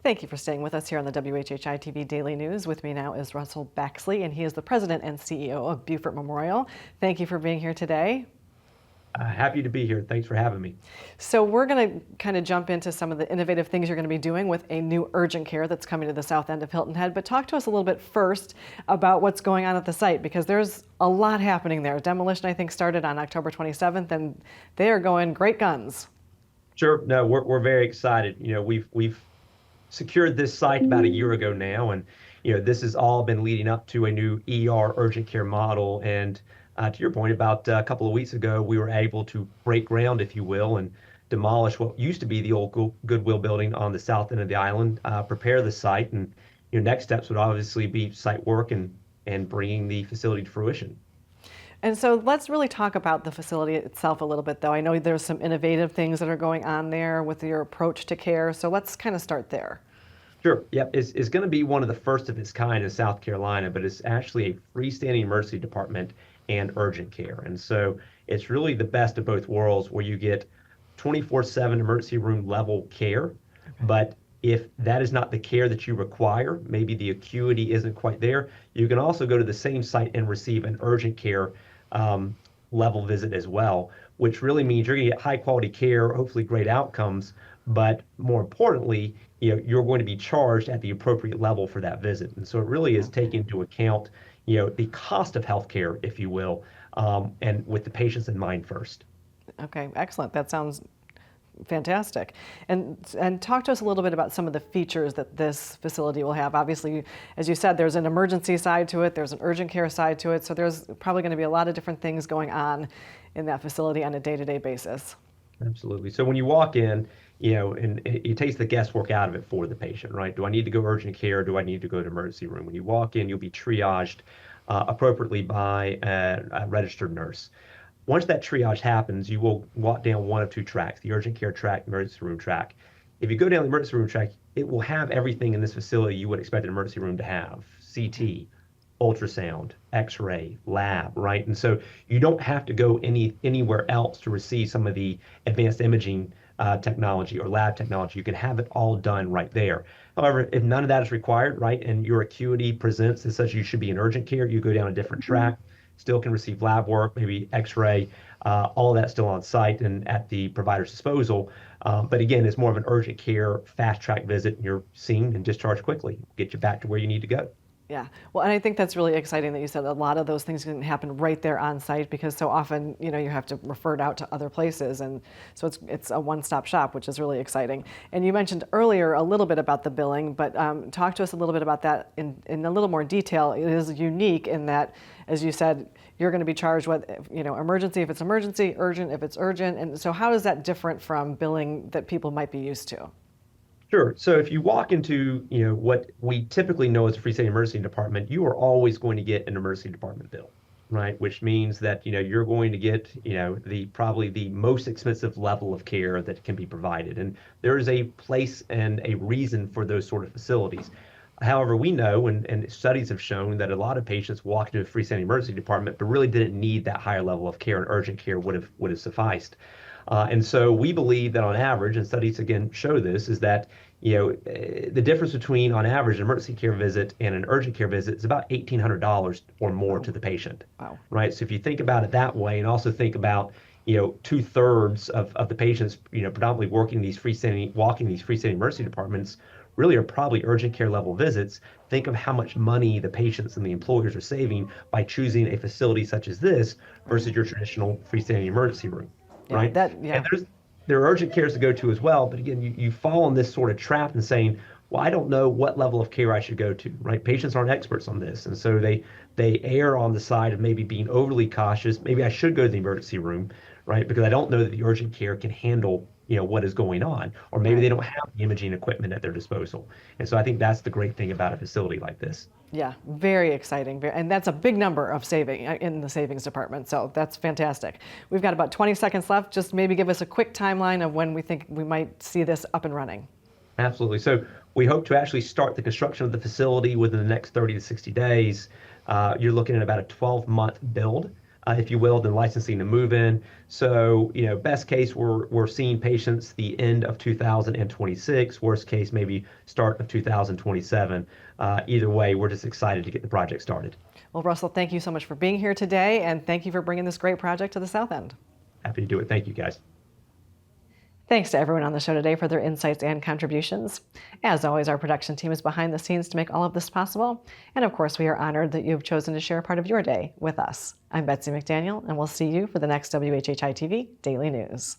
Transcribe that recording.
Thank you for staying with us here on the WHHI-TV Daily News. With me now is Russell Baxley, and he is the president and CEO of Beaufort Memorial. Thank you for being here today. Happy to be here. Thanks for having me. So we're going to kind of jump into some of the innovative things you're going to be doing with a new urgent care that's coming to the south end of Hilton Head. But talk to us a little bit first about what's going on at the site, because there's a lot happening there. Demolition, I think, started on October 27th, and they are going great guns. Sure. No, we're very excited. You know, we've secured this site about a year ago now, and this has all been leading up to a new ER urgent care model. And to your point, about a couple of weeks ago, we were able to break ground, if you will, and demolish what used to be the old Goodwill building on the south end of the island, prepare the site, and next steps would obviously be site work and bringing the facility to fruition. And so let's really talk about the facility itself a little bit, though. I know there's some innovative things that are going on there with your approach to care, so let's kind of start there. Sure. Yep. It's going to be one of the first of its kind in South Carolina, but it's actually a freestanding emergency department and urgent care. And so it's really the best of both worlds, where you get 24/7 emergency room level care. Okay. But if that is not the care that you require, maybe the acuity isn't quite there, you can also go to the same site and receive an urgent care level visit as well, which really means you're going to get high quality care, hopefully great outcomes, but more importantly, you're going to be charged at the appropriate level for that visit. And so it really is taking into account, the cost of healthcare, if you will, and with the patients in mind first. Okay, excellent. That sounds fantastic. And talk to us a little bit about some of the features that this facility will have. Obviously, as you said, there's an emergency side to it, there's an urgent care side to it, so there's probably going to be a lot of different things going on in that facility on a day-to-day basis. Absolutely. So when you walk in, and it takes the guesswork out of it for the patient, right? Do I need to go urgent care? Do I need to go to emergency room? When you walk in, you'll be triaged appropriately by a registered nurse. Once that triage happens, you will walk down one of two tracks, the urgent care track, emergency room track. If you go down the emergency room track, it will have everything in this facility you would expect an emergency room to have: CT, ultrasound, x-ray, lab, right? And so you don't have to go anywhere else to receive some of the advanced imaging technology or lab technology. You can have it all done right there. However, if none of that is required, right, and your acuity presents as such you should be in urgent care, you go down a different track, still can receive lab work, maybe x-ray, all of that still on site and at the provider's disposal. But again, it's more of an urgent care fast track visit, and you're seen and discharged quickly, get you back to where you need to go. Yeah, well, and I think that's really exciting that you said a lot of those things can happen right there on site, because so often, you have to refer it out to other places, and so it's a one-stop shop, which is really exciting. And you mentioned earlier a little bit about the billing, but talk to us a little bit about that in a little more detail. It is unique in that, as you said, you're going to be charged with, emergency if it's emergency, urgent if it's urgent, and so how is that different from billing that people might be used to? Sure. So if you walk into, what we typically know as a freestanding emergency department, you are always going to get an emergency department bill, right? Which means that, you're going to get, probably the most expensive level of care that can be provided. And there is a place and a reason for those sort of facilities. However, we know, and studies have shown, that a lot of patients walk into a freestanding emergency department but really didn't need that higher level of care, and urgent care would have sufficed. And so we believe that on average, and studies again show this, is that the difference between, on average, an emergency care visit and an urgent care visit is about $1,800 or more to the patient. Wow. Right? So if you think about it that way, and also think about 2/3 of the patients predominantly walking these freestanding emergency departments really are probably urgent care level visits. Think of how much money the patients and the employers are saving by choosing a facility such as this versus your traditional freestanding emergency room. Right? And there are urgent cares to go to as well, but again, you fall in this sort of trap in saying, well, I don't know what level of care I should go to, right? Patients aren't experts on this, and so they err on the side of maybe being overly cautious. Maybe I should go to the emergency room, right? Because I don't know that the urgent care can handle what is going on, or maybe they don't have the imaging equipment at their disposal. And so I think that's the great thing about a facility like this. Yeah, very exciting. And that's a big number of saving in the savings department. So that's fantastic. We've got about 20 seconds left. Just maybe give us a quick timeline of when we think we might see this up and running. Absolutely. So we hope to actually start the construction of the facility within the next 30 to 60 days. You're looking at about a 12-month build. if you will, than licensing and move-in. So, best case, we're seeing patients the end of 2026. Worst case, maybe start of 2027. Either way, we're just excited to get the project started. Well, Russell, thank you so much for being here today, and thank you for bringing this great project to the South End. Happy to do it. Thank you, guys. Thanks to everyone on the show today for their insights and contributions. As always, our production team is behind the scenes to make all of this possible. And of course, we are honored that you've chosen to share a part of your day with us. I'm Betsy McDaniel, and we'll see you for the next WHHI-TV Daily News.